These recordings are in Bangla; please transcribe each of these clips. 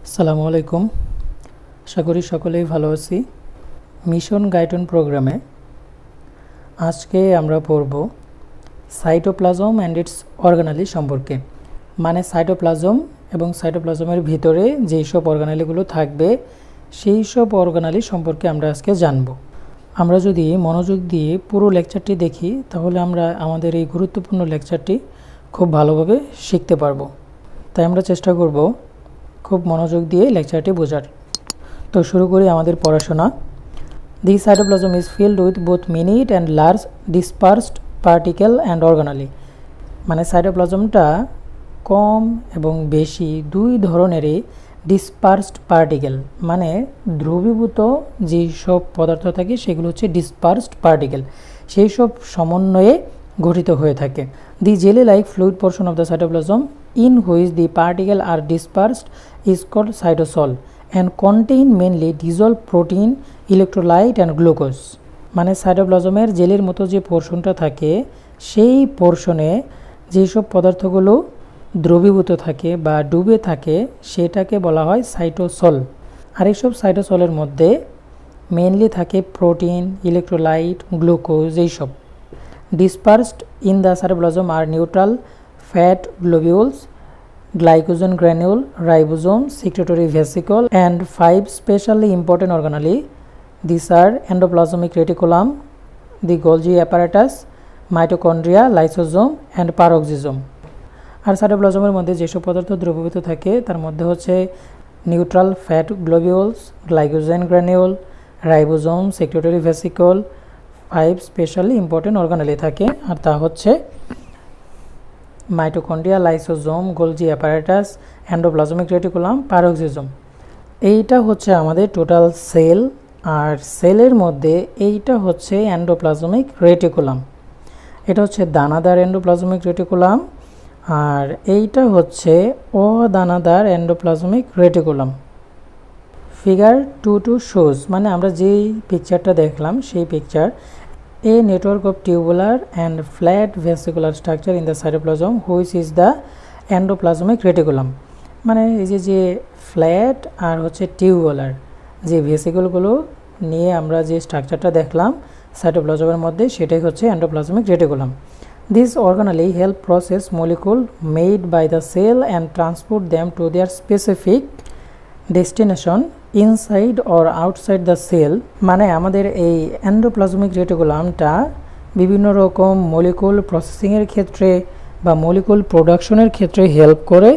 আসসালামু আলাইকুম। আশা করি সকলেই ভালো আছি। মিশন গাইডন প্রোগ্রামে আজকে আমরা পড়ব সাইটোপ্লাজম অ্যান্ড ইটস অর্গানালি সম্পর্কে। মানে সাইটোপ্লাজম এবং সাইটোপ্লাজমের ভিতরে যেই সব অর্গানালিগুলো থাকবে সেই সব অর্গানালি সম্পর্কে আমরা আজকে জানব। আমরা যদি মনোযোগ দিয়ে পুরো লেকচারটি দেখি তাহলে আমরা আমাদের এই গুরুত্বপূর্ণ লেকচারটি খুব ভালোভাবে শিখতে পারবো। তাই আমরা চেষ্টা করব খুব মনোযোগ দিয়ে লেকচারটি বোঝার। তো শুরু করি আমাদের পড়াশোনা। The cytoplasm is filled with both minute and large dispersed particle and organelle. মানে সাইটোপ্লাজমটা কম এবং বেশি দুই ধরনেরই ডিসপার্সড পার্টিকেল, মানে দ্রবীভূত যেই সব পদার্থ থাকে সেগুলো হচ্ছে ডিসপার্সড পার্টিকেল, সেই সব সমন্বয়ে গঠিত হয়ে থাকে। The jelly like fluid portion of the cytoplasm in which the particle are dispersed is called cytosol and contain mainly dissolved protein, electrolyte and glucose. মানে সাইটোপ্লাজমের জেলের মতো যে পোর্শনটা থাকে সেই পোর্শনে যেসব পদার্থগুলো দ্রবীভূত থাকে বা ডুবে থাকে সেটাকে বলা হয় সাইটোসল। আর এইসব সাইটোসলের মধ্যে মেনলি থাকে প্রোটিন, ইলেকট্রোলাইট, গ্লুকোজ এইসব। ডিসপার্সড ইন দ্য সাইটোপ্লাজম আর neutral fat globules, glycogen granule, ribosome, secretory vesicle and 5 specially important organelles. These are endoplasmic reticulum, the Golgi apparatus, mitochondria, lysosome and peroxisome. আর সাইটোপ্লাজমের মধ্যে যেসব পদার্থ দ্রবীভূত থাকে তার মধ্যে হচ্ছে neutral fat globules, glycogen granule, ribosome, secretory vesicle, 5 specially important অর্গানেলে থাকে। আর তা হচ্ছে mitochondria, lysosome, Golgi apparatus, endoplasmic reticulum, peroxisome. এইটা হচ্ছে আমাদের টোটাল সেল। আর সেলের মধ্যে এইটা হচ্ছে এন্ডোপ্লাজমিক রেটিকুলাম, এটা হচ্ছে দানাদার এন্ডোপ্লাজমিক রেটিকুলাম, আর এইটা হচ্ছে অদানাদার এন্ডোপ্লাজমিক রেটিকুলাম। ফিগার 2 শোজ, মানে আমরা যেই পিকচারটা দেখলাম সেই picture a network of tubular and flat vesicular structure in the cytoplasm which is the endoplasmic reticulum. মানে এই যে ফ্ল্যাট আর হচ্ছে টিউবুলার যে ভেসিকলগুলো নিয়ে আমরা যে স্ট্রাকচারটা দেখলাম সাইটোপ্লাজমের মধ্যে সেটাই হচ্ছে endoplasmic reticulum. These organelle help process molecule made by the cell and transport them to their specific destination inside or outside the cell. মানে আমাদের এই এন্ডোপ্লাজমিক রেটিকুলামটা বিভিন্ন রকম মলিকুল প্রসেসিংয়ের ক্ষেত্রে বা মলিকুল প্রোডাকশনের ক্ষেত্রে হেল্প করে,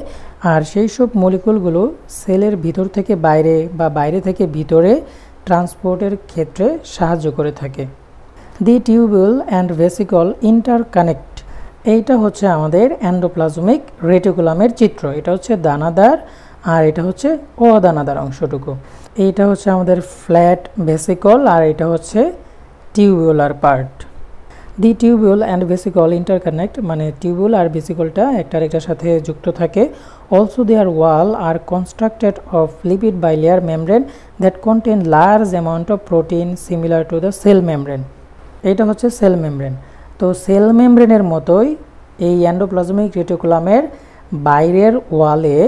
আর সেই সব মলিকুলগুলো সেলের ভিতর থেকে বাইরে বা বাইরে থেকে ভিতরে ট্রান্সপোর্টের ক্ষেত্রে সাহায্য করে থাকে। দি টিউবুল অ্যান্ড ভেসিকল ইন্টারকানেক্ট, এইটা হচ্ছে আমাদের এন্ডোপ্লাজমিক রেটিকুলামের চিত্র। এটা হচ্ছে দানাদার আর এটা হচ্ছে অদানাদার অংশটুকু। এইটা হচ্ছে আমাদের ফ্ল্যাট ভেসিকল আর এটা হচ্ছে tubular part. The tubule and vesicle interconnect, মানে টিউবুল আর ভেসিকলটা একটার সাথে যুক্ত থাকে। Also their wall are constructed of lipid bilayer membrane that contain large amount of protein similar to the cell membrane. এইটা হচ্ছে সেল মেমব্রেন। তো সেল মেমব্রেনের মতোই এই এন্ডোপ্লাজমিক রেটিকুলামের বাইরের ওয়ালে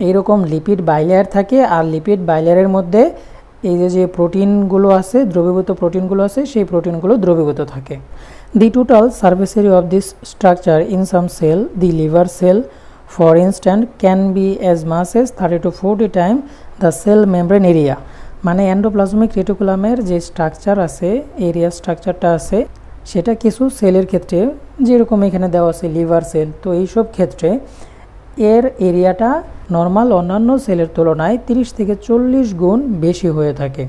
এইরকম লিপিড বাইলেয়ার থাকে, আর লিপিড বাইলেয়ারের মধ্যে এই যে প্রোটিনগুলো আছে, দ্রবীভূত প্রোটিনগুলো আছে, সেই প্রোটিনগুলো দ্রবীভূত থাকে। The total surface area of this structure in some cell, the liver cell for instant, can be as much as 30 to 40 time the cell membrane area. মানে এন্ডোপ্লাজমিক রেটিকুলামের যে স্ট্রাকচার আছে, এরিয়া স্ট্রাকচারটা আছে, সেটা কিছু সেলের ক্ষেত্রে যেরকম এখানে দেওয়া আছে লিভার সেল, তো এইসব ক্ষেত্রে এর এরিয়াটা নর্মাল অন্যান্য সেলের তুলনায় 30 থেকে 40 গুণ বেশি হয়ে থাকে।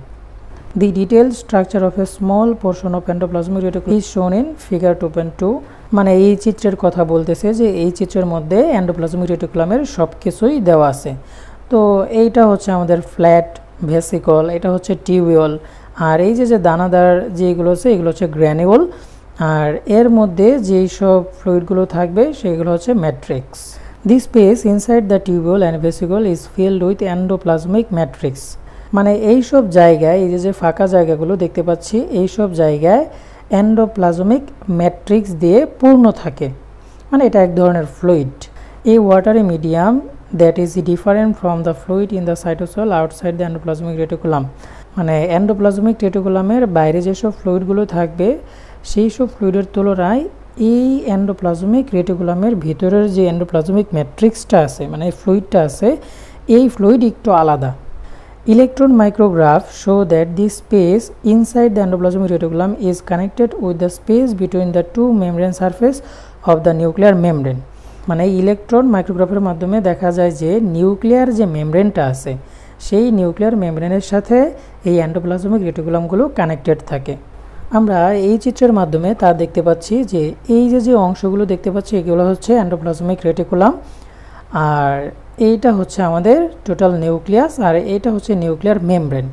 The detailed structure of a small portion of endoplasmic reticulum is shown in figure 2.2। মানে এই চিত্রের কথা বলতেছে যে এই চিত্রের মধ্যে এন্ডোপ্লাজমিক রেটিকুলামের সব কিছুই দেওয়া আছে। তো এইটা হচ্ছে আমাদের ফ্ল্যাট ভেসিকল, এটা হচ্ছে টিউবুল, আর এই যে দানাদার যেগুলো আছে এগুলো হচ্ছে গ্র্যানিউল, আর এর মধ্যে যেই সব ফ্লুইডগুলো থাকবে সেগুলো হচ্ছে matrix. This space inside the tubule and vesicle is filled with endoplasmic matrix. মানে এই সব জায়গায় এই যে ফাঁকা জায়গাগুলো দেখতে পাচ্ছি এই সব জায়গায় এন্ডোপ্লাজমিক ম্যাট্রিক্স দিয়ে পূর্ণ থাকে। মানে এটা এক ধরনের fluid. A watery medium that is different from the fluid in the cytosol outside the endoplasmic reticulum. মানে এন্ডোপ্লাজমিক রেটিকুলামের বাইরে যেসব ফ্লুইডগুলো থাকবে সেই সব ফ্লুইডের তুলনায় এই এন্ডোপ্লাজমিক রেটিকুলামের ভিতরের যে এন্ডোপ্লাজমিক ম্যাট্রিক্সটা আছে, মানে ফ্লুইডটা আছে, এই ফ্লুইড একটু আলাদা। Electron micrograph show that the space inside the endoplasmic reticulum is connected with the space between the two membrane surface of the nuclear membrane। মানে ইলেকট্রন মাইক্রোগ্রাফের মাধ্যমে দেখা যায় যে নিউক্লিয়ার যে মেমব্রেনটা আছে সেই নিউক্লিয়ার মেমব্রেনের সাথে এই এন্ডোপ্লাজমিক রেটিকুলামগুলো কানেক্টেড থাকে। আমরা এই চিত্রের মাধ্যমে তা দেখতে পাচ্ছি যে এই যে অংশগুলো দেখতে পাচ্ছি এগুলো হচ্ছে এন্ডোপ্লাজমিক রেটিকুলাম, আর এইটা হচ্ছে আমাদের টোটাল নিউক্লিয়াস, আর এইটা হচ্ছে নিউক্লিয়ার মেমব্রেন।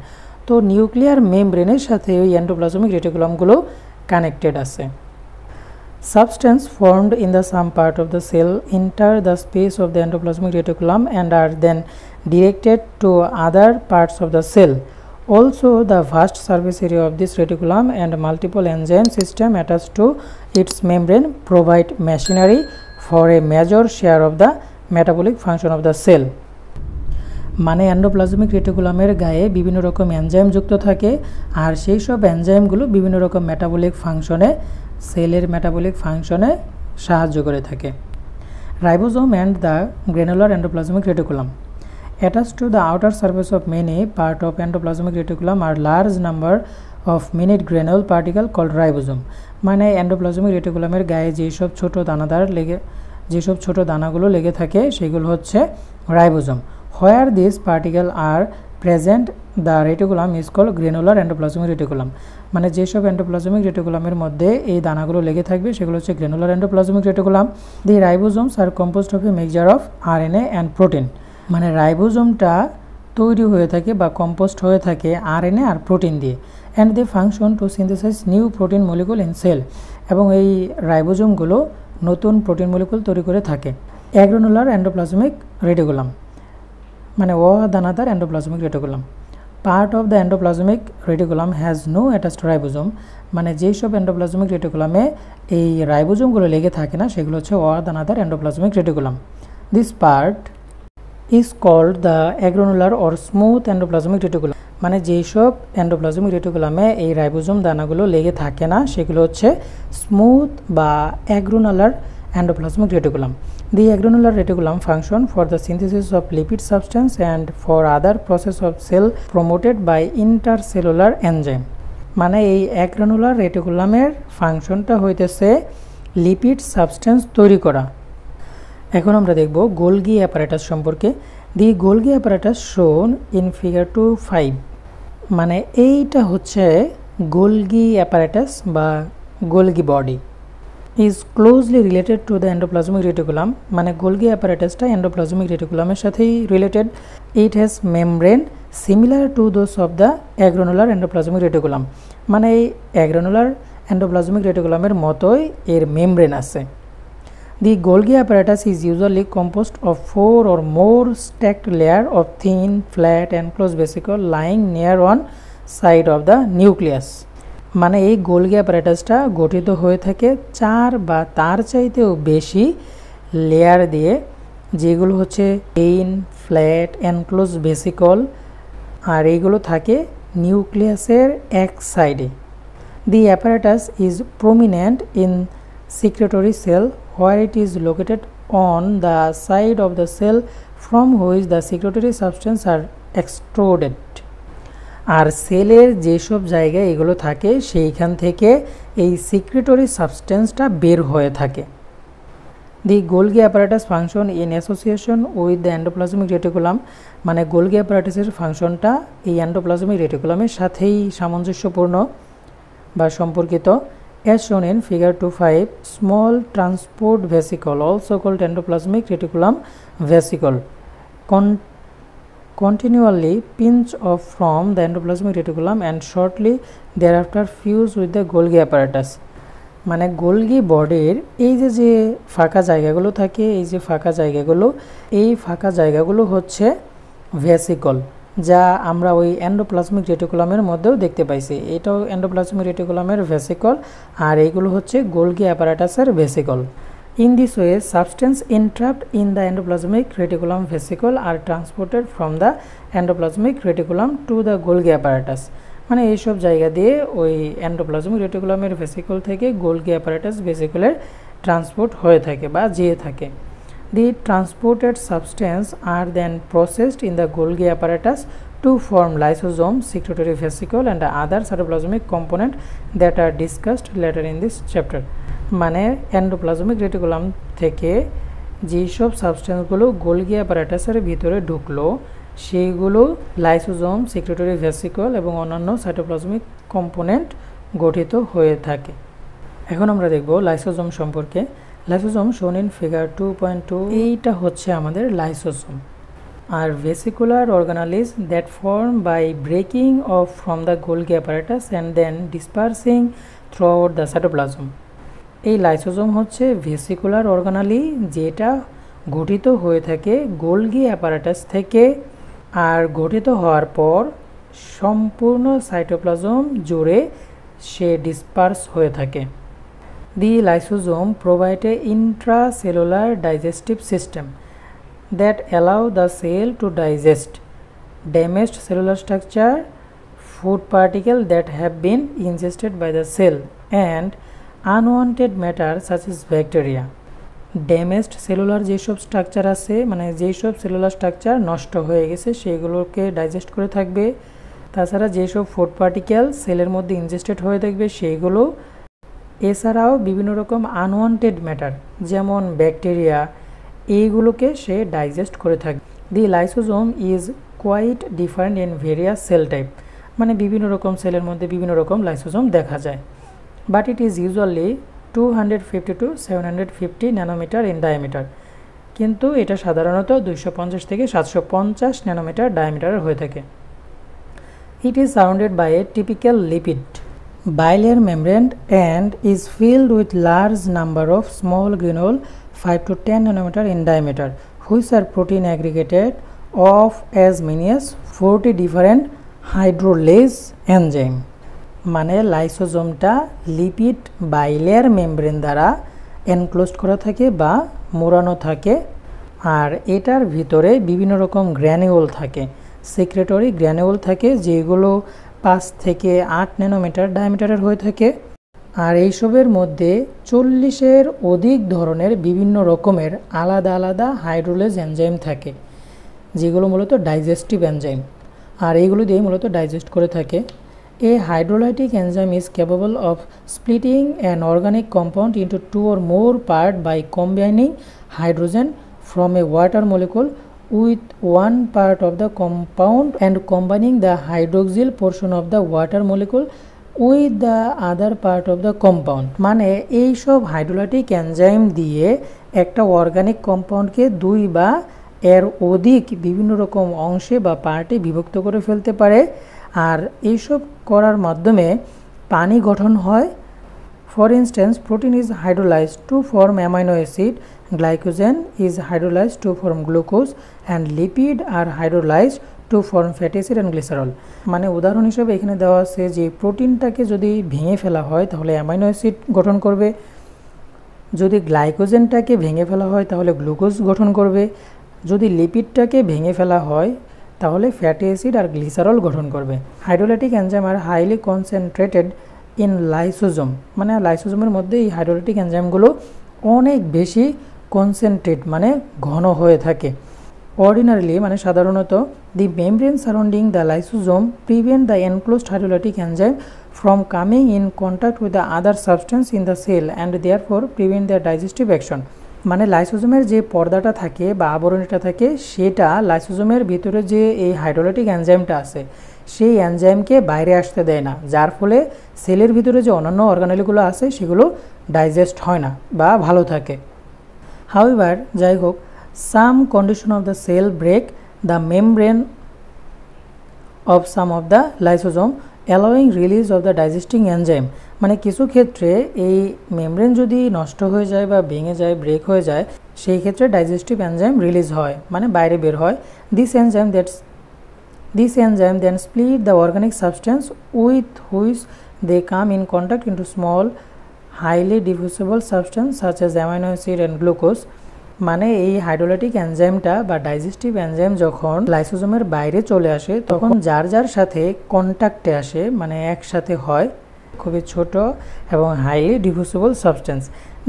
তো নিউক্লিয়ার মেমব্রেনের সাথে ওই এন্ডোপ্লাজমিক রেটিকুলামগুলো কানেক্টেড আছে। Substance formed in the some part of the cell enter the space of the endoplasmic reticulum and are then directed to other parts of the cell. Also, the vast surface area of this reticulum and multiple enzyme system attached to its membrane provide machinery for a major share of the metabolic function of the cell। মানে এন্ডোপ্লাজমিক রেটিকুলামের গায়ে বিভিন্ন রকম এনজাইম যুক্ত থাকে, আর সেই সব এনজাইমগুলো বিভিন্ন রকম মেটাবলিক ফাংশনে, সেলের মেটাবলিক ফাংশনে সাহায্য করে থাকে। Ribosome and the granular endoplasmic reticulum attached to the outer surface of many part of endoplasmic reticulum are large number of minute granule particle called ribosome। মানে এন্ডোপ্লাজমিক রেটিকুলামের গায়ে যেসব ছোট দানাগুলো লেগে থাকে সেগুলো হচ্ছে ribosome. Where this particle are present the reticulum is called granular endoplasmic reticulum. মানে যেসব এন্ডোপ্লাজমিক রেটিকুলামের মধ্যে এই দানাগুলো লেগে থাকবে সেগুলো হচ্ছে granular endoplasmic reticulum. The ribosomes are composed of a mixture of RNA and protein. মানে রাইবোজোমটা তৈরি হয়ে থাকে বা কম্পোস্ট হয়ে থাকে আরএনএ আর প্রোটিন দিয়ে। And the function to synthesize new protein molecule in cell. এবং এই রাইবোজোমগুলো নতুন প্রোটিন মলিকুল তৈরি করে থাকে। অ্যাগ্রানুলার এন্ডোপ্লাজমিক রেটিকুলাম মানে দানাদার endoplasmic reticulum. Part of the endoplasmic reticulum has no attached ribosome. মানে যেই সব এন্ডোপ্লাজমিক রেটিকুলামে এই রাইবোজোমগুলো লেগে থাকে না সেগুলো হচ্ছে দানাদার endoplasmic reticulum. This part is called the agranular or smooth endoplasmic reticulum. মানে যেই সব এন্ডোপ্লাজমিক রেটিকুলামে এই রাইবোজোম দানাগুলো লেগে থাকে না সেগুলো হচ্ছে স্মুথ বা অ্যাগ্রানুলার endoplasmic reticulum. The agranular reticulum function for the synthesis of lipid substance and for other process of cell promoted by intercellular enzyme। মানে এই অ্যাগ্রানুলার রেটিকুলামের ফাংশনটা হইতেছে লিপিড সাবস্টেন্স তৈরি করা। এখন আমরা দেখব গোলগি অ্যাপারেটাস সম্পর্কে। The Golgi apparatus shown in figure 2.5। মানে এইটা হচ্ছে গোলগি অ্যাপারেটাস বা Golgi body is closely related to the endoplasmic reticulum। মানে গোলগি অ্যাপারেটাসটা এন্ডোপ্লাজমিক রেটিকুলামের সাথেই related. It has membrane similar to those of the agranular endoplasmic reticulum. মানে এই অ্যাগ্রানুলার এন্ডোপ্লাজমিক রেটিকুলামের মতোই এর মেমব্রেন আছে। The Golgi apparatus is usually composed of 4 or more stacked layer of thin, flat and closed vesicle lying near one side of the nucleus। মানে এই গোলগি অ্যাপারেটাসটা গঠিত হয়ে থাকে 4 বা তার চাইতেও বেশি লেয়ার দিয়ে, যেগুলো হচ্ছে থিন, ফ্ল্যাট, এনক্লোজ ভেসিকল, আর এইগুলো থাকে নিউক্লিয়াসের এক সাইডে। The apparatus is prominent in secretory cell where it is located on the side of the cell from which the secretory substance are extruded। আর সেলের যেসব জায়গায় এগুলো থাকে সেইখান থেকে এই সিক্রেটরি সাবস্টেন্সটা বের হয়ে থাকে। The Golgi apparatus function in association with the endoplasmic reticulum. মানে গোলগি অ্যাপারেটাসের ফাংশনটা এই এন্ডোপ্লাজমিক রেটিকুলামের সাথেই সামঞ্জস্যপূর্ণ বা সম্পর্কিত। As shown in figure 2.5, small transport vesicle also called endoplasmic reticulum vesicle continually pinch off from the endoplasmic reticulum and shortly thereafter fuse with the Golgi apparatus। মানে গোলগি বডির এই যে ফাঁকা জায়গাগুলো থাকে, এই যে ফাঁকা জায়গাগুলো হচ্ছে ভেসিকল, যা আমরা ওই এন্ডোপ্লাজমিক রেটিকুলামের মধ্যেও দেখতে পাইছি। এটাও এন্ডোপ্লাজমিক রেটিকুলামের ভেসিকল, আর এইগুলো হচ্ছে গোলগি অ্যাপারেটাসের vesicle. In this way, substance entrapped in the endoplasmic reticulum vesicle are transported from the endoplasmic reticulum to the Golgi apparatus. মানে এইসব জায়গা দিয়ে ওই এন্ডোপ্লাজমিক রেটিকুলামের ভেসিকল থেকে গোলগি অ্যাপারেটাস ভেসিকলের ট্রান্সপোর্ট হয়ে থাকে বা যেয়ে থাকে। The transported substance are then processed in the Golgi apparatus to form lysosome, secretory vesicle and other cytoplasmic component that are discussed later in this chapter. মানে এন্ডোপ্লাজমিক রেটিকুলাম থেকে যেসব সাবস্টেন্সগুলো গোলগি অ্যাপারেটাসের ভিতরে ঢুকলো সেইগুলো লাইসোজোম, সেক্রেটরি ভেসিকল এবং অন্যান্য সাইটোপ্লাজমিক কম্পোনেন্ট গঠিত হয়ে থাকে। এখন আমরা দেখব লাইসোজোম সম্পর্কে। লাইসোজোম শোন ইন ফিগার 2.2, এইটা হচ্ছে আমাদের লাইসোজোম। আর vesicular organelles that form by breaking off from the Golgi apparatus and then dispersing throughout the cytoplasm. এই লাইসোজোম হচ্ছে ভেসিকুলার অর্গানালি যেটা গঠিত হয়ে থাকে গোলগি অ্যাপারেটাস থেকে, আর গঠিত হওয়ার পর সম্পূর্ণ সাইটোপ্লাজম জুড়ে সে ডিসপার্স হয়ে থাকে। The lysosome provide a intracellular digestive system that allow the cell to digest damaged cellular structure, food particle that have been ingested by the cell and unwanted matter such as bacteria. Damaged cellular যেসব স্ট্রাকচার আছে, মানে যেসব সেলুলার স্ট্রাকচার নষ্ট হয়ে গেছে সেগুলোকে ডাইজেস্ট করে থাকবে। তাছাড়া যেসব ফুড পার্টিকেল সেলের মধ্যে ইনজেস্টেড হয়ে থাকবে সেইগুলো, এছাড়াও বিভিন্ন রকম আনওয়ান্টেড ম্যাটার যেমন ব্যাকটেরিয়া, এইগুলোকে সে ডাইজেস্ট করে থাকবে। The lysosome is quite different in various cell type, মানে বিভিন্ন রকম সেলের মধ্যে বিভিন্ন রকম লাইসোজোম দেখা যায়। But it is usually 250 to 750 nanometre in diameter, কিন্তু এটা সাধারণত 250 থেকে 750 ন্যানোমিটার ডায়ামিটারের হয়ে থাকে। It is surrounded by a typical lipid bilayer membrane and is filled with large number of small granule 5 to 10 nanometer in diameter, which are protein aggregated of as many as 40 different hydrolase enzyme। মানে লাইসোজোমটা লিপিড বাইলেয়ার মেমব্রেন দ্বারা এনক্লোজড করা থাকে বা মোড়ানো থাকে, আর এটার ভিতরে বিভিন্ন রকম গ্র্যানিউল থাকে, সিক্রেটরি গ্র্যানিউল থাকে যেগুলো 5 থেকে 8 ন্যানোমিটার ডায়ামিটারের হয়ে থাকে। আর এইসবের মধ্যে 40-এর অধিক ধরনের বিভিন্ন রকমের আলাদা আলাদা হাইড্রোলেজ এনজাইম থাকে যেগুলো মূলত ডাইজেস্টিভ এনজাইম, আর এইগুলো দিয়ে মূলত ডাইজেস্ট করে থাকে। A hydrolytic enzyme is capable of splitting an organic compound into 2 or more parts by combining hydrogen from a water molecule with one part of the compound and combining the hydroxyl portion of the water molecule with the other part of the compound। মানে এই সব হাইড্রোলাইটিক এনজাইম দিয়ে একটা অর্গানিক কম্পাউন্ডকে 2 বা এর অধিক বিভিন্ন রকম অংশে বা পার্টে বিভক্ত করে ফেলতে পারে, আর এইসব করার মাধ্যমে পানি গঠন হয়। For instance, protein is hydrolysed to form amino acid, glycogen is hydrolysed to form glucose and lipid are hydrolysed to form fatty acid and glycerol. মানে উদাহরণ হিসেবে এখানে দেওয়া আছে যে প্রোটিনটাকে যদি ভেঙে ফেলা হয় তাহলে অ্যামাইনো অ্যাসিড গঠন করবে, যদি গ্লাইকোজেনটাকে ভেঙে ফেলা হয় তাহলে গ্লুকোজ গঠন করবে, যদি লিপিডটাকে ভেঙে ফেলা হয় তাহলে ফ্যাটি অ্যাসিড আর গ্লিসারল গঠন করবে। Hydrolytic enzyme are highly concentrated in lysosome, মানে লাইসোজোমের মধ্যে এই হাইড্রোলাইটিক এনজাইমগুলো অনেক বেশি কনসেন্ট্রেট মানে ঘন হয়ে থাকে। অর্ডিনারিলি মানে সাধারণত the membrane surrounding the lysosome prevent the enclosed hydrolytic enzyme from coming in contact with the other substance in the cell and therefore prevent the digestive action. মানে লাইসোজোমের যে পর্দাটা থাকে বা আবরণীটা থাকে সেটা লাইসোজোমের ভিতরে যে এই হাইড্রোলাইটিক এনজাইমটা আছে সেই এনজাইমকে বাইরে আসতে দেয় না, যার ফলে সেলের ভিতরে যে অন্যান্য অর্গানেলগুলো আছে সেগুলো ডাইজেস্ট হয় না বা ভালো থাকে। হাউএভার, যাই হোক, some condition of the cell break the membrane of some of the lysosome allowing release of the digesting enzyme. মানে কিছু ক্ষেত্রে এই মেমব্রেন যদি নষ্ট হয়ে যায় বা ভেঙে যায়, ব্রেক হয়ে যায়, সেই ক্ষেত্রে ডাইজেস্টিভ এনজাইম রিলিজ হয়, মানে বাইরে বের হয়। This enzyme then split the organic substance with which they come in contact into small highly diffusible substance such as amino acid and glucose. মানে এই হাইড্রোলাইটিক এনজাইমটা বা ডাইজেস্টিভ এনজাইম যখন লাইসোজোমের বাইরে চলে আসে তখন যার যার সাথে কন্ট্যাক্টে আসে, মানে একসাথে হয়, খুবই ছোট এবং হাইলি ডিফিউজিবল সাবস্টেন্স,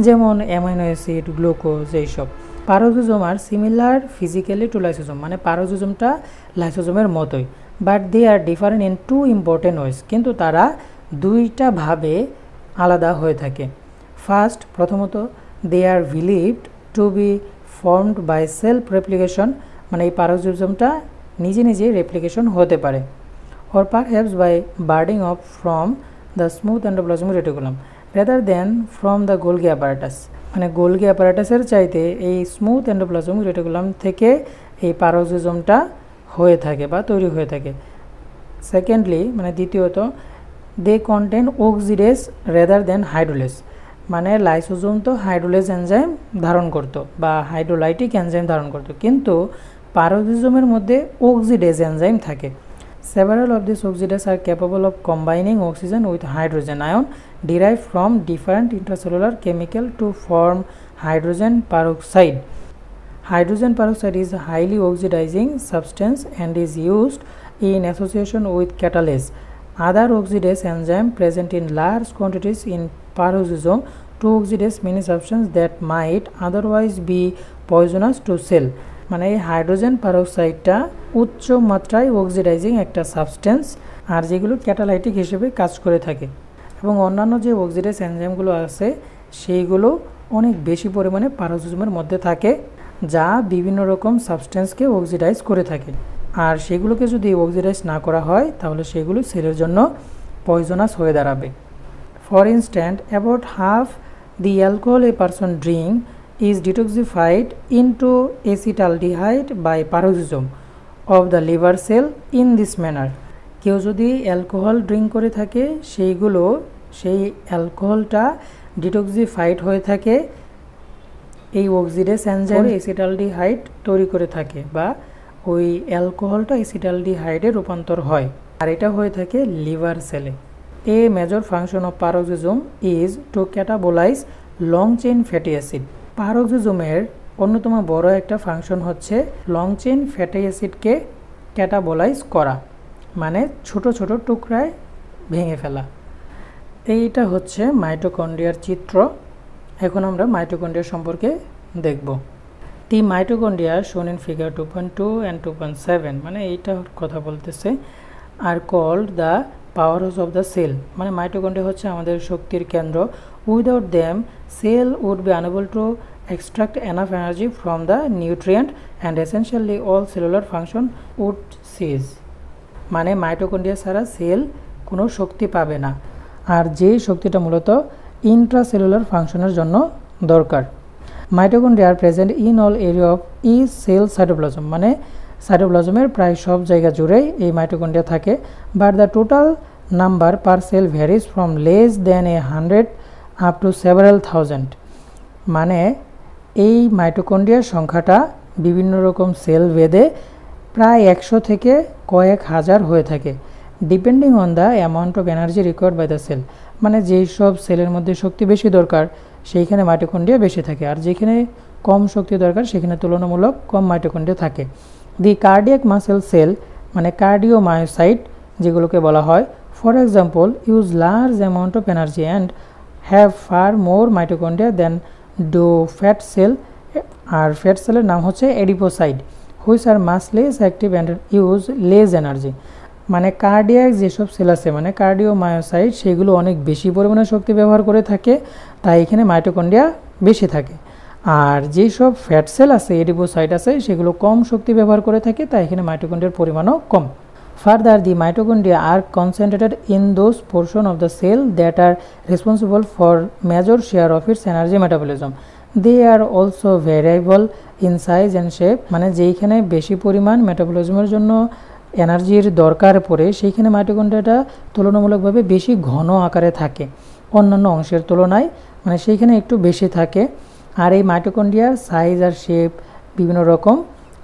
যেমন অ্যামাইনো অ্যাসিড, গ্লুকোজ, এইসব। Peroxisome are similar physically to lysosome, মানে পারোক্সিজোমটা লাইসোজোমের মতোই, but they are different in two important ways, কিন্তু তারা দুইটা ভাবে আলাদা হয়ে থাকে। ফার্স্ট, প্রথমত, they are believed to be formed by self replication, মানে এই পারোক্সিজোমটা নিজে নিজে রেপ্লিকেশন হতে পারে, or perhaps by budding up from the smooth endoplasmic reticulum rather than from the Golgi apparatus, মানে গোলগি অ্যাপারেটাসের চাইতে এই স্মুথ এন্ডোপ্লাজমিক রেটিকুলাম থেকে এই পারোক্সিজোমটা হয়ে থাকে বা তৈরি হয়ে থাকে। সেকেন্ডলি, মানে দ্বিতীয়ত, দে কন্টেন অক্সিডেজ রেদার দেন হাইড্রোলেজ, মানে লাইসোজোম তো হাইড্রোলেজ এনজাইম ধারণ করতো বা হাইড্রোলাইটিক এনজাইম ধারণ করতো, কিন্তু পারোক্সিজোমের মধ্যে অক্সিডেজ এনজাইম থাকে। Several of these oxidases are capable of combining oxygen with hydrogen ion derived from different intracellular chemical to form hydrogen peroxide. Hydrogen peroxide is a highly oxidizing substance and is used in association with catalase. Other oxidase enzyme present in large quantities in peroxisome to oxidize many substances that might otherwise be poisonous to cell. মানে এই হাইড্রোজেন পারক্সাইডটা উচ্চ মাত্রায় অক্সিডাইজিং একটা সাবস্টেন্স, আর যেগুলো ক্যাটালাইটিক হিসেবে কাজ করে থাকে, এবং অন্যান্য যে অক্সিডাইজ এনজাইমগুলো আছে সেইগুলো অনেক বেশি পরিমাণে পারোক্সিজমের মধ্যে থাকে, যা বিভিন্ন রকম সাবস্টেন্সকে অক্সিডাইজ করে থাকে। আর সেগুলোকে যদি অক্সিডাইজ না করা হয় তাহলে সেগুলো সেলের জন্য পয়জনাস হয়ে দাঁড়াবে। For instant, about half the alcohol a person drink is detoxified into acetaldehyde by paroxysm of the liver cell in this manner. কেউ যদি অ্যালকোহল ড্রিঙ্ক করে থাকে সেই অ্যালকোহলটা ডিটক্সিফাইড হয়ে থাকে এই অক্সিডেজ এনজাইম এসিটালডিহাইড তৈরি করে থাকে, বা ওই অ্যালকোহলটা এসিটালডিহাইডে রূপান্তর হয়, আর এটা হয়ে থাকে লিভার সেলে। A major function of paroxysm is to catabolize long chain fatty acid. পারোক্সিজোমের অন্যতম বড় একটা ফাংশন হচ্ছে লং চেইন ফ্যাটি অ্যাসিডকে ক্যাটাবোলাইজ করা, মানে ছোট ছোট টুকরায় ভেঙে ফেলা। এইটা হচ্ছে মাইটোকন্ড্রিয়ার চিত্র। এখন আমরা মাইটোকন্ড্রিয়া সম্পর্কে দেখব। The mitochondria shown in figure 2.2 and 2.7, মানে এইটা কথা বলতেছে, are called the powerhouse of the cell, মানে মাইটোকন্ড্রিয়া হচ্ছে আমাদের শক্তির কেন্দ্র। Without them cell would be unable to extract enough energy from the nutrient and essentially all cellular function would cease, মানে মাইটোকন্ড্রিয়া ছাড়া সেল কোনো শক্তি পাবে না, আর যেই শক্তিটা মূলত ইন্ট্রাসেলুলার ফাংশনের জন্য দরকার। Mitochondria are present in all area of each cell cytoplasm, মানে সাইটোপ্লাজমের প্রায় সব জায়গা জুড়েই এই মাইটোকন্ড্রিয়া থাকে, but the total number per cell varies from less than 100 up to several thousand, মানে এই মাইটোকন্ড্রিয়ার সংখ্যাটা বিভিন্ন রকম সেল ভেদে প্রায় 100 থেকে কয়েক হাজার হয়ে থাকে, depending on the amount of energy required by the cell, মানে যেই সব সেলের মধ্যে শক্তি বেশি দরকার সেইখানে মাইটোকন্ড্রিয়া বেশি থাকে, আর যেখানে কম শক্তি দরকার সেখানে তুলনামূলক কম মাইটোকন্ড্রিয়া থাকে। দি কার্ডিয়াক মাসেল সেল, মানে কার্ডিওমায়োসাইট যেগুলোকে বলা হয়, for example use large amount of energy and have far more mitochondria than do fat cell, আর ফ্যাট সেলের নাম হচ্ছে adipocyte, which are much less active and use less energy, মানে কার্ডিয়াক যেসব সেল আছে মানে কার্ডিওমায়োসাইট সেগুলো অনেক বেশি পরিমাণে শক্তি ব্যবহার করে থাকে, তাই এখানে মাইটোকন্ড্রিয়া বেশি থাকে, আর যেসব ফ্যাট সেল আছে এডিপোসাইট আছে সেগুলো কম শক্তি ব্যবহার করে থাকে, তাই এখানে মাইটোকন্ড্রিয়ার পরিমাণও কম। Further, the mitochondria are concentrated in those portions of the cell that are responsible for major share of its energy metabolism. They are also variable in size and shape, মানে যেইখানে বেশি পরিমাণ মেটাবলিজমের জন্য এনার্জির দরকার পড়ে সেইখানে মাইটোকন্ড্রিয়াটা তুলনামূলকভাবে বেশি ঘন আকারে থাকে অন্যান্য অংশের তুলনায়, মানে সেইখানে একটু বেশি থাকে। আর এই মাইটোকন্ড্রিয়ার সাইজ আর শেপ বিভিন্ন রকম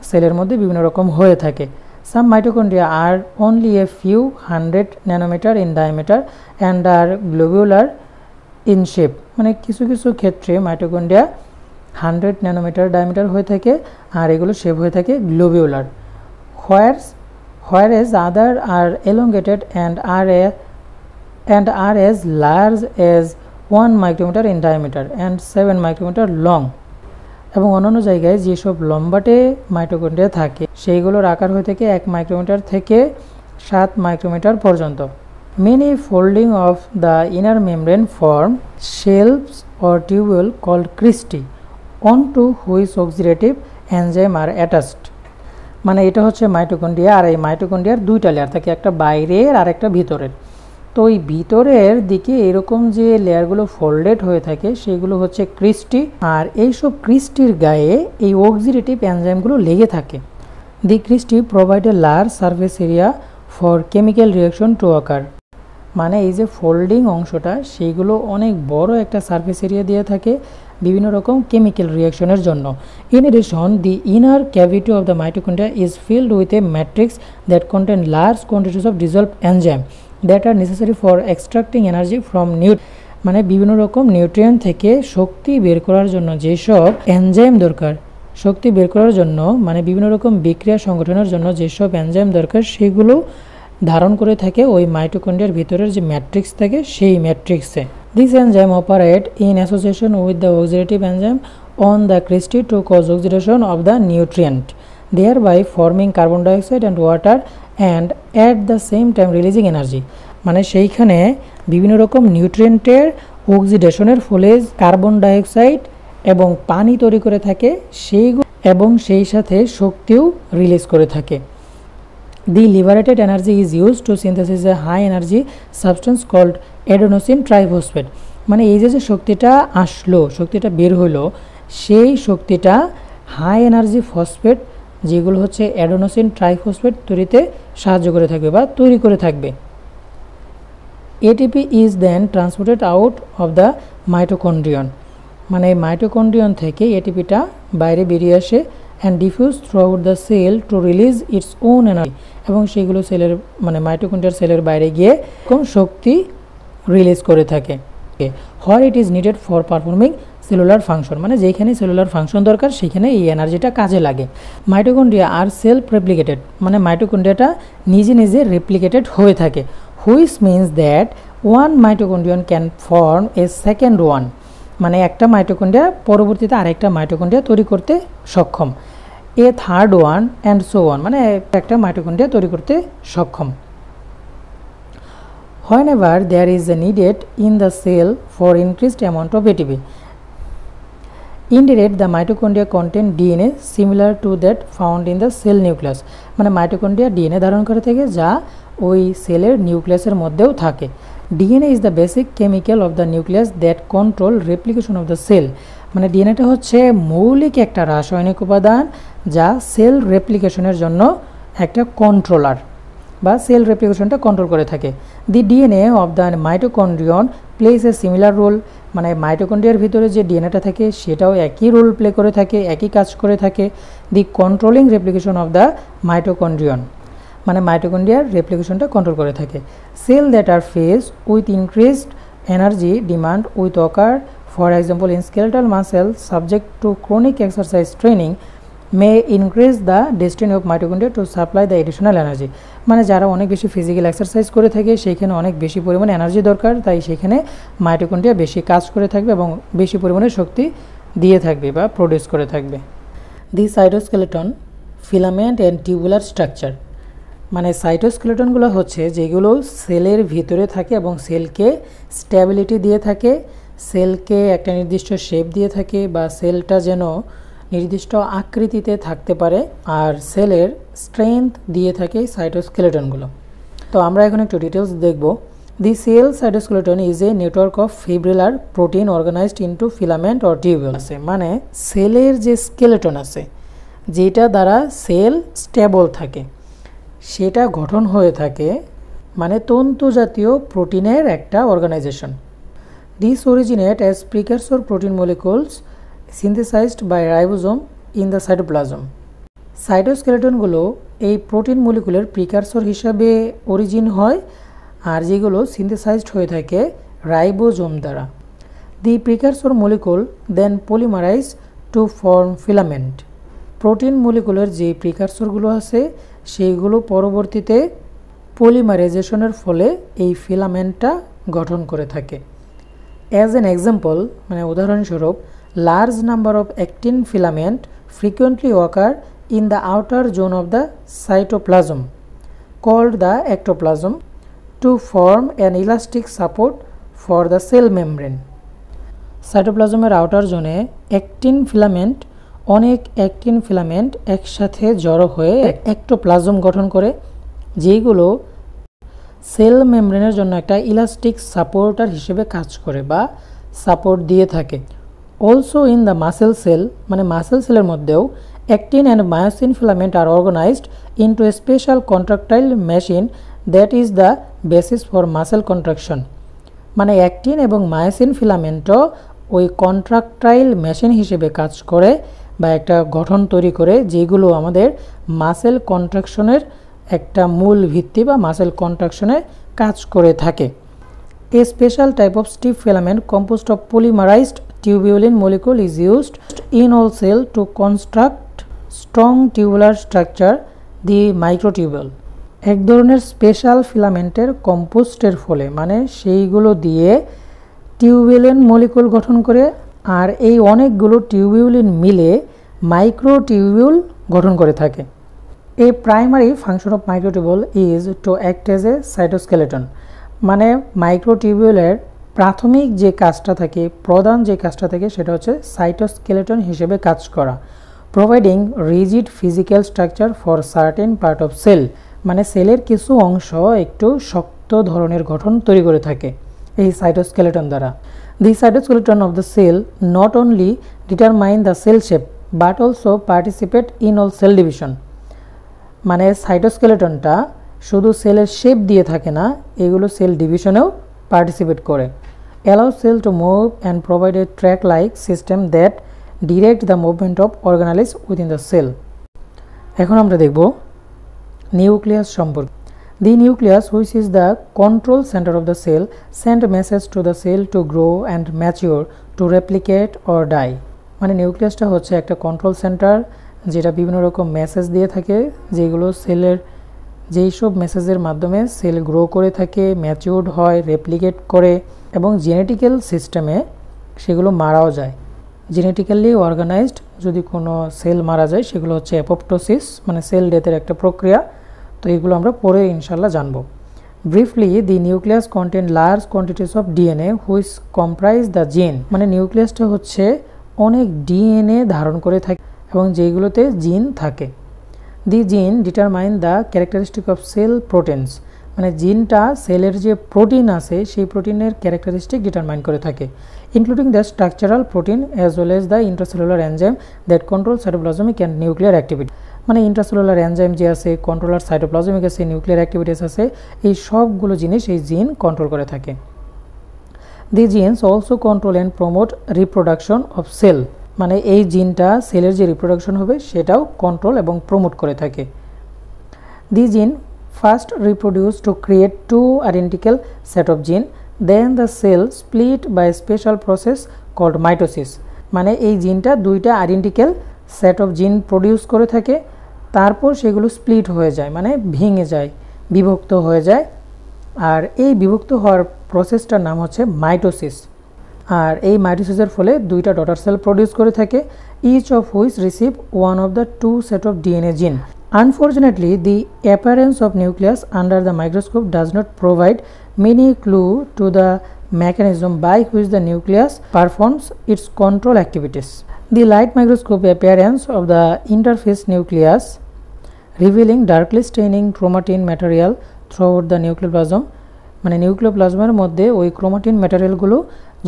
সেলের মধ্যে বিভিন্ন রকম হয়ে থাকে। Some mitochondria are only a few hundred nanometer in diameter and are globular in shape, মানে কিছু কিছু ক্ষেত্রে মাইটোকন্ড্রিয়া 100 ন্যানোমিটার ডায়ামিটার হয়ে থাকে আর এগুলো শেপ হয়ে থাকে globular. whereas other are elongated and are as large as 1 micrometer in diameter and 7 micrometer long। এবং অন্যান্য জায়গায় যেসব লম্বাটে মাইটোকন্ড্রিয়া থাকে সেইগুলোর আকার হয়ে থাকে 1 মাইক্রোমিটার থেকে 7 মাইক্রোমিটার পর্যন্ত। Many folding of the inner membrane form shelves or tubule called cristae onto which oxidative enzyme are attached। মানে এটা হচ্ছে মাইটোকন্ড্রিয়া, আর এই মাইটোকন্ড্রিয়ার দুইটা লেয়ার থাকে, একটা বাইরের আর একটা ভিতরের। তো এই ভিতরের দিকে এরকম যে লেয়ারগুলো ফোল্ডেড হয়ে থাকে সেগুলো হচ্ছে ক্রিস্টি, আর এইসব ক্রিস্টির গায়ে এই অক্সিডেটিভ এনজাইমগুলো লেগে থাকে। The cristae provide a large surface area for chemical reaction to occur. মানে এই যে ফোল্ডিং অংশটা সেইগুলো অনেক বড় একটা সারফেস এরিয়া দিয়ে থাকে বিভিন্ন রকম কেমিক্যাল রিয়াকশনের জন্য। In addition the inner cavity of the mitochondria is filled with a matrix that contain large quantities of dissolved enzyme that are necessary for extracting energy from মানে বিভিন্ন রকম নিউট্রিয়েন্ট থেকে শক্তি বের করার জন্য যেসব এনজাইম দরকার, শক্তি বের করার জন্য মানে বিভিন্ন রকম বিক্রিয়া সংগঠনের জন্য যেসব এনজাইম দরকার সেগুলো ধারণ করে থাকে ওই মাইটোকন্ড্রিয়ার ভিতরের যে ম্যাট্রিক্স থাকে সেই ম্যাট্রিক্সে। This enzyme operate in association with the oxidative enzyme on the cristae to cause oxidation of the nutrient, thereby forming carbon dioxide and water and at the same time releasing energy। মানে সেইখানে বিভিন্ন রকম নিউট্রিয়েন্টের অক্সিডেশনের ফলে কার্বন ডাইঅক্সাইড এবং পানি তৈরি করে থাকে সেইগুলো, এবং সেই সাথে শক্তিও রিলিজ করে থাকে। The liberated energy is used to synthesize a high energy substance called adenosine triphosphate। মানে এই যে শক্তিটা আসলো, শক্তিটা বের হলো, সেই শক্তিটা হাই এনার্জি ফসফেট যেগুলো হচ্ছে অ্যাডেনোসিন ট্রাইফসফেট তৈরিতে সাহায্য করে থাকবে বা তৈরি করে থাকবে। ATP is then transported out of the mitochondrion. মানে মাইটোকন্ড্রিয়ন থেকে এটিপিটা বাইরে বেরিয়ে আসে and diffuse throughout the cell to release its own energy, এবং সেগুলো সেলের মানে মাইটোকন্ড্রিয়ার সেলের বাইরে গিয়ে কোন শক্তি রিলিজ করে থাকে। Where it is needed for performing cellular function. মানে যেখানে সেলুলার ফাংশন দরকার সেখানে এই এনার্জিটা কাজে লাগে। মাইটোকন্ড্রিয়া আর সেলফ রেপ্লিকেটেড, মানে মাইটোকন্ড্রিয়াটা নিজে নিজে রেপ্লিকেটেড হয়ে থাকে। Which means that one mitochondrion can form a second one. মানে একটা মাইটোকন্ড্রিয়া পরবর্তীতে আরেকটা মাইটোকন্ড্রিয়া তৈরি করতে সক্ষম। A third one and so on, মানে একটা মাইটোকন্ড্রিয়া তৈরি করতে সক্ষম। Whenever there is a needed in the cell for increased amount of ATP, indirect the mitochondria contain DNA similar to that found in the cell nucleus। মানে মাইটোকন্ড্রিয়া ডিএনএ ধারণ করে থাকে যা ওই সেলের নিউক্লিয়াসের মধ্যেও থাকে। DNA is the basic chemical of the nucleus that control replication of the cell. মানে ডিএনএটা হচ্ছে মৌলিক একটা রাসায়নিক উপাদান যা সেল রেপ্লিকেশনের জন্য একটা কন্ট্রোলার বা সেল রেপ্লিকেশনটা কন্ট্রোল করে থাকে। The DNA of the mitochondrion plays a similar role. মানে মাইটোকন্ড্রিয়ার ভিতরে যে ডিএনএটা থাকে সেটাও একই রোল প্লে করে থাকে, একই কাজ করে থাকে। The controlling replication of the mitochondrion, মানে মাইটোকন্ড্রিয়ার রেপ্লিকেশনটা কন্ট্রোল করে থাকে। Cell that are face with increased energy demand with occur for example in skeletal muscle subject to chronic exercise training may increase the destiny of mitochondria to supply the additional energy. মানে যারা অনেক বেশি ফিজিক্যাল এক্সারসাইজ করে থাকে সেইখানে অনেক বেশি পরিমাণে এনার্জি দরকার, তাই সেখানে মাইটোকন্ড্রিয়া বেশি কাজ করে থাকবে এবং বেশি পরিমাণে শক্তি দিয়ে থাকবে বা প্রডিউস করে থাকবে। The cytoskeleton, filament and tubular structure. মানে সাইটোস্কেলেটনগুলো হচ্ছে যেগুলো সেলের ভিতরে থাকে এবং সেলকে স্ট্যাবিলিটি দিয়ে থাকে, সেলকে একটা নির্দিষ্ট শেপ দিয়ে থাকে বা সেলটা যেন নির্দিষ্ট আকৃতিতে থাকতে পারে, আর সেলের স্ট্রেংথ দিয়ে থাকে সাইটোস্কেলেটনগুলো। তো আমরা এখন একটু ডিটেলস দেখব। The cell cytoskeleton is a network of fibrillar protein organized into filament or tubule আছে। মানে সেলের যে স্কেলেটন আছে যেটা দ্বারা সেল স্টেবল থাকে সেটা গঠন হয়ে থাকে মানে তন্তু জাতীয় প্রোটিনের একটা organization. This originate as precursor protein molecules synthesized by ribosome in the cytoplasm। সাইটোস্কেলেটনগুলো এই প্রোটিন মলিকুলের প্রিকারসর হিসাবে অরিজিন হয় আর যেগুলো সিনথেসাইজড হয়ে থাকে রাইবোজোম দ্বারা। The precursor molecule then polymerize to form filament. Protein মলিকুলের যে প্রিকারসরগুলো আছে সেইগুলো পরবর্তীতে পলিমারাইজেশনের ফলে এই ফিলামেন্টটা গঠন করে থাকে। অ্যাজ এন এক্সাম্পল, মানে উদাহরণস্বরূপ, large number of actin filament frequently occur in the outer zone of the cytoplasm called the ectoplasm to form an elastic support for the cell membrane. সাইটোপ্লাজমের আউটার জোনে অ্যাক্টিন ফিলামেন্ট, অনেক অ্যাক্টিন ফিলামেন্ট একসাথে জড়ো হয়ে এক্টোপ্লাজম গঠন করে, যেগুলো সেল মেমব্রেনের জন্য একটা ইলাস্টিক সাপোর্টার হিসেবে কাজ করে বা সাপোর্ট দিয়ে থাকে। Also in the muscle cell, মানে মাসেল সেলের মধ্যেও actin and myosin filament are organized into a special contractile machine that is the basis for muscle contraction. মানে অ্যাক্টিন এবং মায়োসিন ফিলামেন্টও ওই কন্ট্রাকটাইল মেশিন হিসেবে কাজ করে বা একটা গঠন তৈরি করে, যেগুলো আমাদের মাসেল কন্ট্রাকশনের একটা মূল ভিত্তি বা মাসেল কন্ট্রাকশনে কাজ করে থাকে। A special type of stiff filament composed of polymerized tubulin molecule is used in all cell to construct strong tubular structure, the microtubule. এক ধরনের স্পেশাল ফিলামেন্টের কম্পোস্টের ফলে, মানে সেইগুলো দিয়ে টিউবুলিন মলিকুল গঠন করে, আর এই অনেকগুলো টিউবুলিন মিলে মাইক্রোটিউবিউল গঠন করে থাকে। A primary function of microtubule is to act as a cytoskeleton. মানে মাইক্রোটিউবিউলের প্রাথমিক যে কাজটা থাকে, প্রধান যে কাজটা থাকে, সেটা হচ্ছে সাইটোস্কেলেটন হিসেবে কাজ করা, providing rigid physical structure for certain part of cell. মানে সেলের কিছু অংশ একটু শক্ত ধরনের গঠন তৈরি করে থাকে এই সাইটোস্কেলেটন দ্বারা। The cytoskeleton of the cell not only determine the cell shape but also participate in all cell division. মানে সাইটোস্কেলেটনটা শুধু সেলের শেপ দিয়ে থাকে না, এগুলো সেল ডিভিশনেও পার্টিসিপেট করে। Allow cell to move and provide a track like system that direct the movement of organelles within the cell. এখন আমরা দেখব নিউক্লিয়াস সম্পর্কে। The nucleus, which is the control centre of the cell, send message to the cell to grow and mature, to replicate or die. মানে নিউক্লিয়াসটা হচ্ছে একটা কন্ট্রোল সেন্টার, যেটা বিভিন্ন রকম মেসেজ দিয়ে থাকে, যেগুলো সেলের যেই সব মেসেজের মাধ্যমে সেল গ্রো করে থাকে, ম্যাচিউরড হয়, রেপ্লিকেট করে এবং জেনেটিক্যাল সিস্টেমে সেগুলো মারাও যায়। জেনেটিক্যালি অর্গানাইজড যদি কোনো সেল মারা যায়, সেগুলো হচ্ছে অ্যাপোপ্টোসিস, মানে সেল ডেথের একটা প্রক্রিয়া। তো এগুলো আমরা পরে ইনশাল্লাহ জানব। Briefly, the nucleus contain large quantities of DNA which comprise the জিন। মানে নিউক্লিয়াসটা হচ্ছে অনেক ডিএনএ ধারণ করে থাকে এবং যেগুলোতে জিন থাকে। The gene determine the characteristic of cell proteins. মানে জিনটা সেলের যে প্রোটিন আছে সেই প্রোটিনের ক্যারেক্টারিস্টিক ডিটারমাইন করে থাকে, including the structural protein as well as the intracellular enzyme that control cytoplasmic and nuclear activity. মানে ইন্ট্রাসেলুলার এনজাইম যে আছে, কন্ট্রোলার সাইটোপ্লাজমিক আছে, নিউক্লিয়ার অ্যাক্টিভিটিস আছে, এই সবগুলো জিনিস এই জিন কন্ট্রোল করে থাকে। The genes also control and promote reproduction of cell. মানে এই জিনটা সেলের যে রিপ্রোডাকশন হবে সেটাও কন্ট্রোল এবং প্রমোট করে থাকে। The gene first reproduce to create two identical set of gene, then the cell split by special process called mitosis. মানে এই জিনটা দুইটা identical set of gene produce করে থাকে, তারপর সেগুলো স্প্লিট হয়ে যায়, মানে ভেঙে যায়, বিভক্ত হয়ে যায়। আর এই বিভক্ত হওয়ার প্রসেসটার নাম হচ্ছে মাইটোসিস। আর এই মাইটোসিসের ফলে দুইটা ডটার সেল প্রডিউস করে থাকে, each of which receive one of the two set of DNA gene. Unfortunately, the appearance of nucleus under the microscope does not provide many clue to the mechanism by which the nucleus performs its control activities. The light microscope appearance of the interface nucleus, revealing darkly staining chromatin material throughout the nucleoplasm, মানে নিউক্লিওপ্লাজমের মধ্যে ওই ক্রোমাটিন ম্যাটেরিয়ালগুলো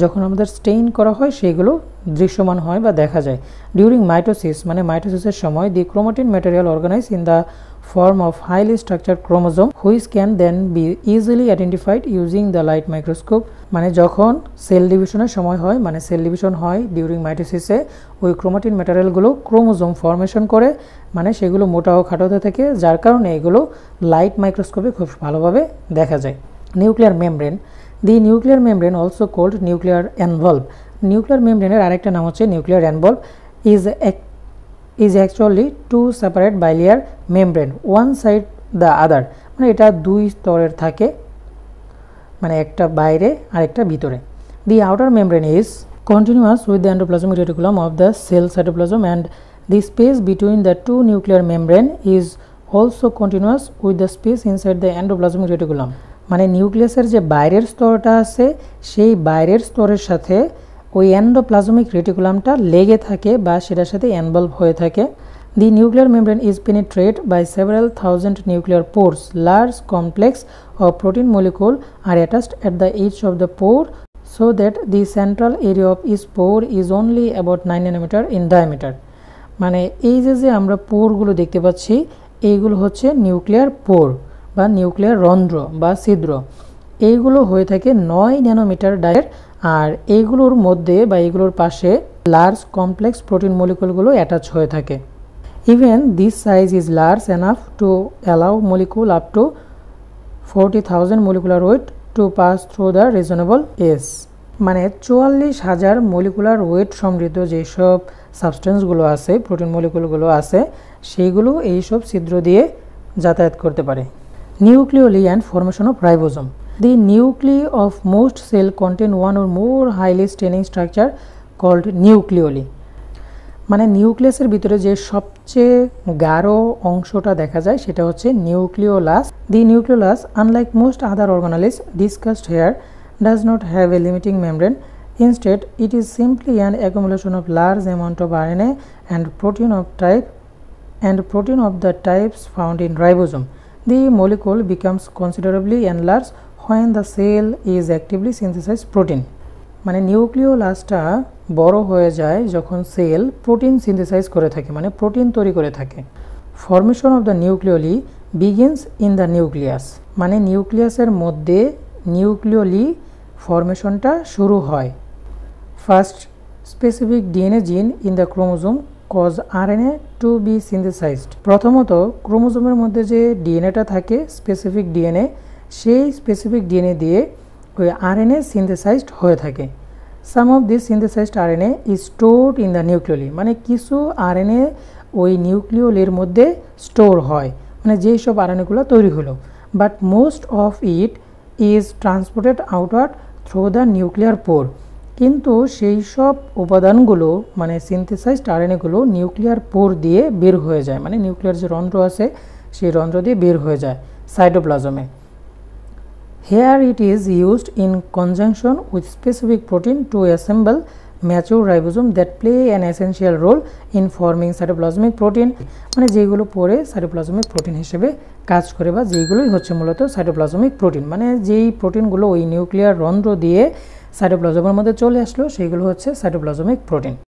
যখন আমাদের স্টেইন করা হয় সেগুলো দৃশ্যমান হয় বা দেখা যায়। ডিউরিং মাইটোসিস, মানে মাইটোসিসের সময় the chromatin material organize in the form of highly structured chromosome which can then be easily identified using the light microscope. মানে যখন সেল ডিভিশনের সময় হয়, মানে সেল ডিভিশন হয় ডিউরিং মাইটোসিসে, ওই ক্রোমাটিন ম্যাটেরিয়ালগুলো ক্রোমোজোম ফর্মেশন করে, মানে সেগুলো মোটা ও খাটো হতে থাকে, যার কারণে এগুলো লাইট মাইক্রোস্কোপে খুব ভালোভাবে দেখা যায়। Nuclear membrane, the nuclear membrane also called nuclear envelope. Nuclear মেমব্রেনের আরেকটা নাম হচ্ছে nuclear envelope. Is actually two separate bilayer membrane one side the other, মানে এটা দুই স্তরের থাকে, মানে একটা বাইরে আর একটা ভিতরে। The outer membrane is continuous with the endoplasmic reticulum of the cell cytoplasm, and the space between the two nuclear membrane is also continuous with the space inside the endoplasmic reticulum। মানে নিউক্লিয়াসের যে বাইরের স্তরটা আছে সেই বাইরের স্তরের সাথে ওই এন্ডোপ্লাজমিক রেটিকুলামটা লেগে থাকে বা সেটার সাথে এনভলভ হয়ে থাকে। The nuclear membrane is penetrated by several thousand nuclear pores. Large complex of protein molecule are attached at the edge of the pore, so that the central area of each pore is only about 9 nanometer in diameter। মানে এই যে আমরা পোরগুলো দেখতে পাচ্ছি এইগুলো হচ্ছে নিউক্লিয়ার পোর বা নিউক্লিয়ার রন্ধ্র বা ছিদ্র। এইগুলো হয়ে থাকে 9 ন্যানোমিটার ডায়ার, আর এইগুলোর মধ্যে বা এইগুলোর পাশে লার্জ কমপ্লেক্স প্রোটিন মলিকুলগুলো অ্যাটাচ হয়ে থাকে। Even this size is large enough to allow molecule up to 40,000 molecular weight to pass through the reasonable age। মানে 44,000 মলিকুলার ওয়েট সমৃদ্ধ যেসব সাবস্টেন্সগুলো আছে, প্রোটিন মলিকুলগুলো আছে, সেইগুলো এইসব ছিদ্র দিয়ে যাতায়াত করতে পারে। Nucleoli and formation of ribosome. The nuclei of most cell contain one or more highly staining structure called nucleoli. মানে নিউক্লিয়াসের ভিতরে যে সবচেয়ে গাঢ় অংশটা দেখা যায় সেটা হচ্ছে nucleolus. The nucleolus, unlike most other organelles discussed here, does not have a limiting membrane. Instead, it is simply an accumulation of large amount of RNA and protein of the types found in ribosome. The molecule becomes considerably enlarged when the cell is actively synthesized protein। মানে নিউক্লিওলাসটা বড় হয়ে যায় যখন সেল প্রোটিন সিনথেসাইজ করে থাকে, মানে প্রোটিন তৈরি করে থাকে। Formation of the nucleoli begins in the nucleus. মানে নিউক্লিয়াসের মধ্যে নিউক্লিওলি ফর্মেশনটা শুরু হয়। First specific DNA gene in the chromosome cause RNA to be synthesized. প্রথমত ক্রোমোজোমের মধ্যে যে ডিএনএটা থাকে স্পেসিফিক ডিএনএ, সেই স্পেসিফিক ডিএনএ দিয়ে ওই আরএনএ সিনথেসাইজড হয়ে থাকে। Some of this synthesized RNA is stored in the nucleoli. মানে কিছু আরএনএ ওই নিউক্লিওলির মধ্যে স্টোর হয়, মানে যেই সব আরএনএগুলো তৈরি হলো। But most of it is transported outward through the nuclear pore. কিন্তু সেই সব উপাদানগুলো মানে সিনথেসাইজড আরএনএগুলো নিউক্লিয়ার পোর দিয়ে বের হয়ে যায়, মানে নিউক্লিয়ার যে রন্ধ্র আছে সেই রন্ধ্র দিয়ে বের হয়ে যায় সাইটোপ্লাজমে। Here it is used in conjunction with specific protein to assemble mature ribosome that play an essential role in forming cytoplasmic protein. মানে যেগুলো পরে সাইটোপ্লাজমিক প্রোটিন হিসেবে কাজ করে বা যেগুলোই হচ্ছে মূলত সাইটোপ্লাজমিক প্রোটিন। মানে যেই প্রোটিনগুলো ওই নিউক্লিয়ার রন্ধ্র দিয়ে সাইটোপ্লাজমের মধ্যে চলে আসলো সেইগুলো হচ্ছে সাইটোপ্লাজমিক প্রোটিন।